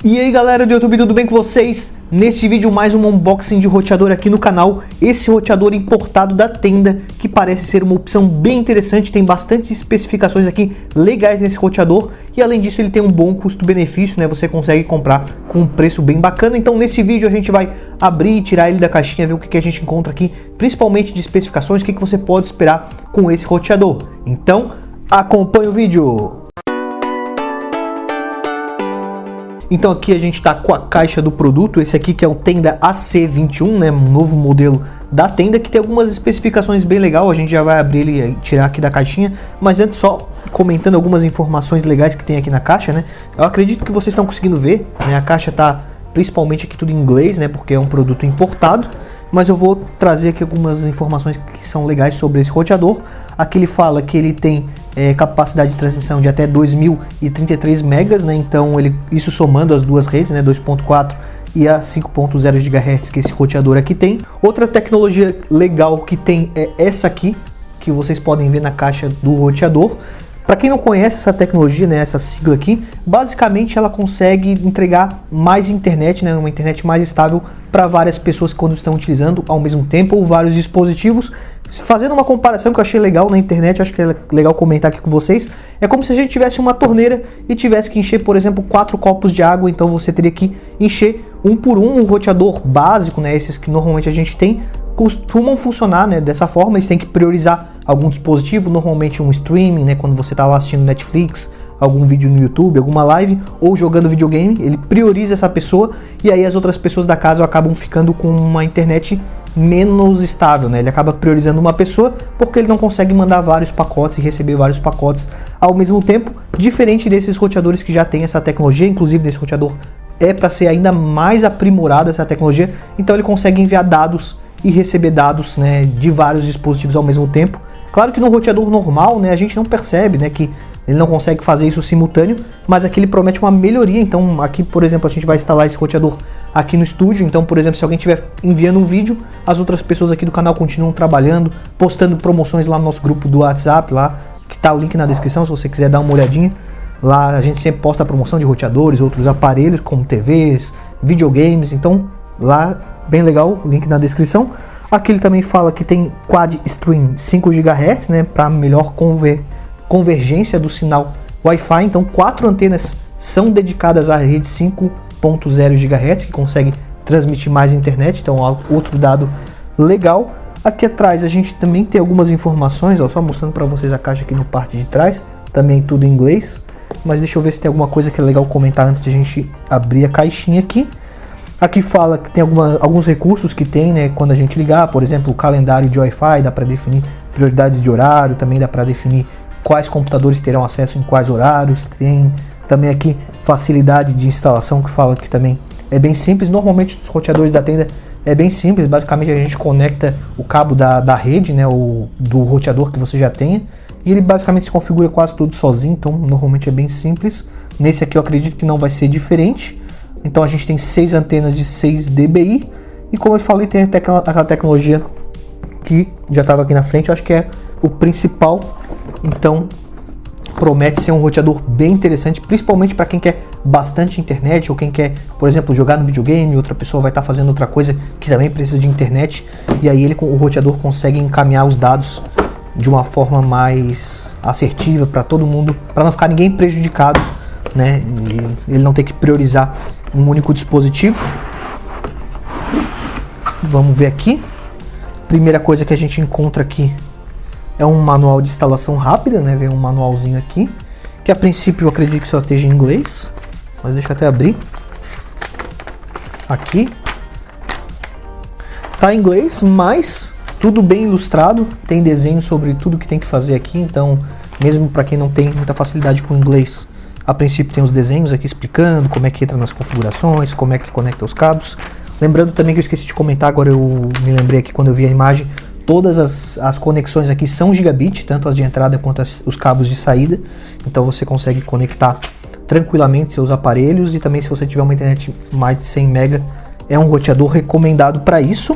E aí galera do YouTube, tudo bem com vocês? Nesse vídeo mais um unboxing de roteador aqui no canal. Esse roteador importado da Tenda, que parece ser uma opção bem interessante, tem bastante especificações aqui legais nesse roteador. E além disso ele tem um bom custo-benefício, né? Você consegue comprar com um preço bem bacana. Então nesse vídeo a gente vai abrir e tirar ele da caixinha, ver o que a gente encontra aqui, principalmente de especificações, o que você pode esperar com esse roteador. Então acompanhe o vídeo! Então aqui a gente está com a caixa do produto, esse aqui que é o Tenda AC21, né, um novo modelo da Tenda, que tem algumas especificações bem legais. A gente já vai abrir ele e tirar aqui da caixinha, mas antes só comentando algumas informações legais que tem aqui na caixa, né. Eu acredito que vocês estão conseguindo ver, né, a caixa está principalmente aqui tudo em inglês, né, porque é um produto importado, mas eu vou trazer aqui algumas informações que são legais sobre esse roteador. Aqui ele fala que ele tem capacidade de transmissão de até 2033 megas, né? Então isso somando as duas redes, né? 2.4 e a 5.0 GHz que esse roteador aqui tem. Outra tecnologia legal que tem é essa aqui, que vocês podem ver na caixa do roteador. Para quem não conhece essa tecnologia, né, essa sigla aqui, basicamente ela consegue entregar mais internet, né, uma internet mais estável para várias pessoas quando estão utilizando ao mesmo tempo ou vários dispositivos. Fazendo uma comparação que eu achei legal na internet, acho que é legal comentar aqui com vocês, é como se a gente tivesse uma torneira e tivesse que encher, por exemplo, 4 copos de água, então você teria que encher um por um roteador básico, né, esses que normalmente a gente tem, costumam funcionar, né, dessa forma. Eles têm que priorizar algum dispositivo, normalmente um streaming, né, quando você está lá assistindo Netflix, algum vídeo no YouTube, alguma live ou jogando videogame, ele prioriza essa pessoa e aí as outras pessoas da casa acabam ficando com uma internet menos estável, né? Ele acaba priorizando uma pessoa porque ele não consegue mandar vários pacotes e receber vários pacotes ao mesmo tempo, diferente desses roteadores que já tem essa tecnologia. Inclusive desse roteador é para ser ainda mais aprimorado essa tecnologia, então ele consegue enviar dados e receber dados, né, de vários dispositivos ao mesmo tempo. Claro que no roteador normal, né, a gente não percebe, né, que ele não consegue fazer isso simultâneo, mas aqui ele promete uma melhoria. Então aqui, por exemplo, a gente vai instalar esse roteador aqui no estúdio. Então, por exemplo, se alguém estiver enviando um vídeo, as outras pessoas aqui do canal continuam trabalhando, postando promoções lá no nosso grupo do WhatsApp, lá que tá o link na descrição, se você quiser dar uma olhadinha. Lá a gente sempre posta a promoção de roteadores, outros aparelhos como TVs, videogames. Então lá, bem legal, link na descrição. Aqui ele também fala que tem Quad Stream 5 GHz, né, para melhor convergência do sinal Wi-Fi. Então 4 antenas são dedicadas à rede 5.0 GHz, que consegue transmitir mais internet. Então outro dado legal. Aqui atrás a gente também tem algumas informações, ó, só mostrando para vocês a caixa aqui no parte de trás, também tudo em inglês, mas deixa eu ver se tem alguma coisa que é legal comentar antes de a gente abrir a caixinha aqui. Aqui fala que tem alguns recursos que tem, né, quando a gente ligar, por exemplo, o calendário de Wi-Fi, dá para definir prioridades de horário, também dá para definir quais computadores terão acesso em quais horários. Tem também aqui facilidade de instalação, que fala que também é bem simples. Normalmente os roteadores da Tenda é bem simples, basicamente a gente conecta o cabo da rede, né, do roteador que você já tenha, e ele basicamente se configura quase tudo sozinho, então normalmente é bem simples. Nesse aqui eu acredito que não vai ser diferente. Então a gente tem 6 antenas de 6 dBi, e como eu falei, tem aquela tecnologia que já estava aqui na frente, eu acho que é o principal. Então promete ser um roteador bem interessante, principalmente para quem quer bastante internet, ou quem quer, por exemplo, jogar no videogame, outra pessoa vai estar fazendo outra coisa que também precisa de internet, e aí o roteador consegue encaminhar os dados de uma forma mais assertiva para todo mundo, para não ficar ninguém prejudicado, né? E ele não ter que priorizar um único dispositivo. Vamos ver aqui. Primeira coisa que a gente encontra aqui é um manual de instalação rápida, né? Vem um manualzinho aqui, que a princípio eu acredito que só esteja em inglês, mas deixa eu até abrir. Aqui tá em inglês, mas tudo bem ilustrado, tem desenho sobre tudo que tem que fazer aqui. Então, mesmo para quem não tem muita facilidade com inglês, a princípio tem os desenhos aqui explicando como é que entra nas configurações, como é que conecta os cabos. Lembrando também que eu esqueci de comentar, agora eu me lembrei aqui quando eu vi a imagem, todas as conexões aqui são gigabit, tanto as de entrada quanto os cabos de saída. Então você consegue conectar tranquilamente seus aparelhos, e também se você tiver uma internet mais de 100 MB, é um roteador recomendado para isso.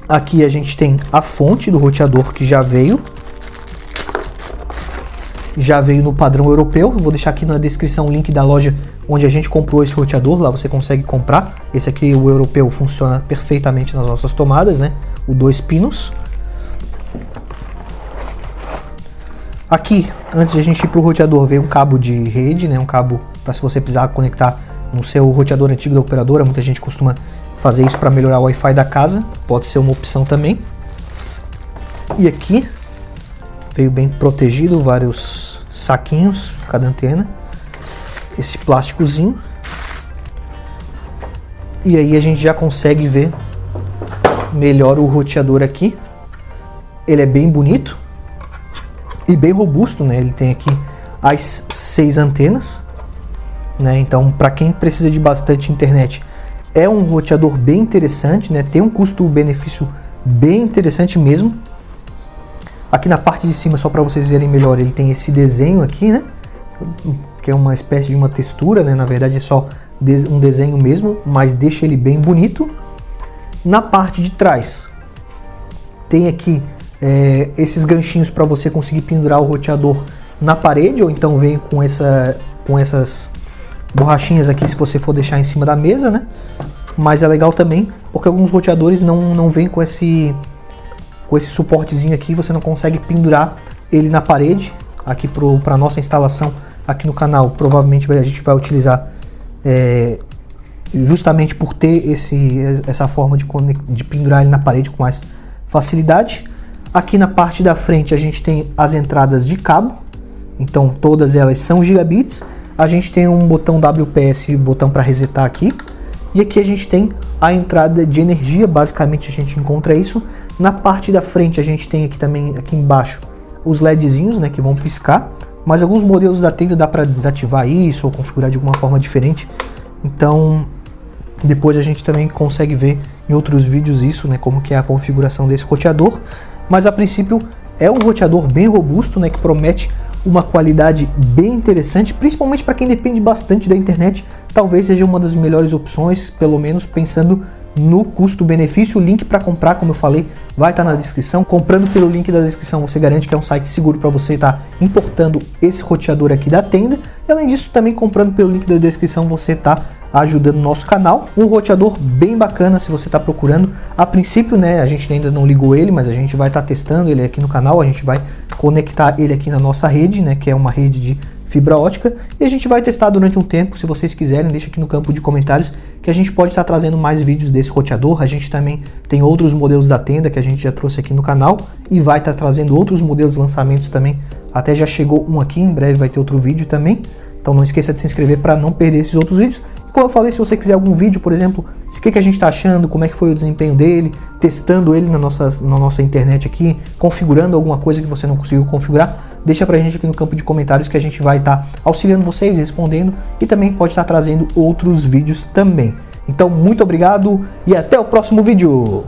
Aqui a gente tem a fonte do roteador que já veio no padrão europeu. Vou deixar aqui na descrição o link da loja onde a gente comprou esse roteador, lá você consegue comprar. Esse aqui, o europeu, funciona perfeitamente nas nossas tomadas, né? O 2 pinos. Aqui, antes de a gente ir para o roteador, veio um cabo de rede, né? Um cabo para se você precisar conectar no seu roteador antigo da operadora. Muita gente costuma fazer isso para melhorar o Wi-Fi da casa, pode ser uma opção também. E aqui veio bem protegido, vários saquinhos, cada antena. Esse plásticozinho. E aí a gente já consegue ver melhor o roteador aqui. Ele é bem bonito e bem robusto, né? Ele tem aqui as 6 antenas, né? Então, para quem precisa de bastante internet, é um roteador bem interessante, né? Tem um custo-benefício bem interessante mesmo. Aqui na parte de cima, só para vocês verem melhor, ele tem esse desenho aqui, né? Que é uma espécie de uma textura, né? Na verdade é só um desenho mesmo, mas deixa ele bem bonito. Na parte de trás tem aqui esses ganchinhos para você conseguir pendurar o roteador na parede, ou então vem com essas borrachinhas aqui se você for deixar em cima da mesa, né? Mas é legal também porque alguns roteadores não vêm com esse suportezinho aqui, você não consegue pendurar ele na parede. Aqui para nossa instalação aqui no canal, provavelmente a gente vai utilizar justamente por ter essa forma de pendurar ele na parede com mais facilidade. Aqui na parte da frente a gente tem as entradas de cabo, então todas elas são gigabits. A gente tem um botão WPS, botão para resetar aqui. E aqui a gente tem a entrada de energia, basicamente a gente encontra isso. Na parte da frente a gente tem aqui também, aqui embaixo, os LEDzinhos, né, que vão piscar. Mas alguns modelos da tenda dá para desativar isso ou configurar de alguma forma diferente. Então depois a gente também consegue ver em outros vídeos isso, né, como que é a configuração desse roteador. Mas a princípio é um roteador bem robusto, né, que promete uma qualidade bem interessante, principalmente para quem depende bastante da internet. Talvez seja uma das melhores opções, pelo menos pensando no custo-benefício. O link para comprar, como eu falei, vai estar na descrição. Comprando pelo link da descrição, você garante que é um site seguro para você estar importando esse roteador aqui da tenda. E além disso, também comprando pelo link da descrição, você está ajudando o nosso canal. Um roteador bem bacana se você está procurando. A princípio, né, a gente ainda não ligou ele, mas a gente vai estar testando ele aqui no canal. A gente vai conectar ele aqui na nossa rede, né, que é uma rede de fibra ótica, e a gente vai testar durante um tempo. Se vocês quiserem, deixa aqui no campo de comentários que a gente pode estar trazendo mais vídeos desse roteador. A gente também tem outros modelos da tenda que a gente já trouxe aqui no canal e vai estar trazendo outros modelos, lançamentos também. Até já chegou um aqui, em breve vai ter outro vídeo também. Então não esqueça de se inscrever para não perder esses outros vídeos. E como eu falei, se você quiser algum vídeo, por exemplo, o que a gente está achando, como é que foi o desempenho dele, testando ele na nossa internet aqui, configurando alguma coisa que você não conseguiu configurar, deixa pra gente aqui no campo de comentários que a gente vai estar auxiliando vocês, respondendo, e também pode estar trazendo outros vídeos também. Então muito obrigado e até o próximo vídeo!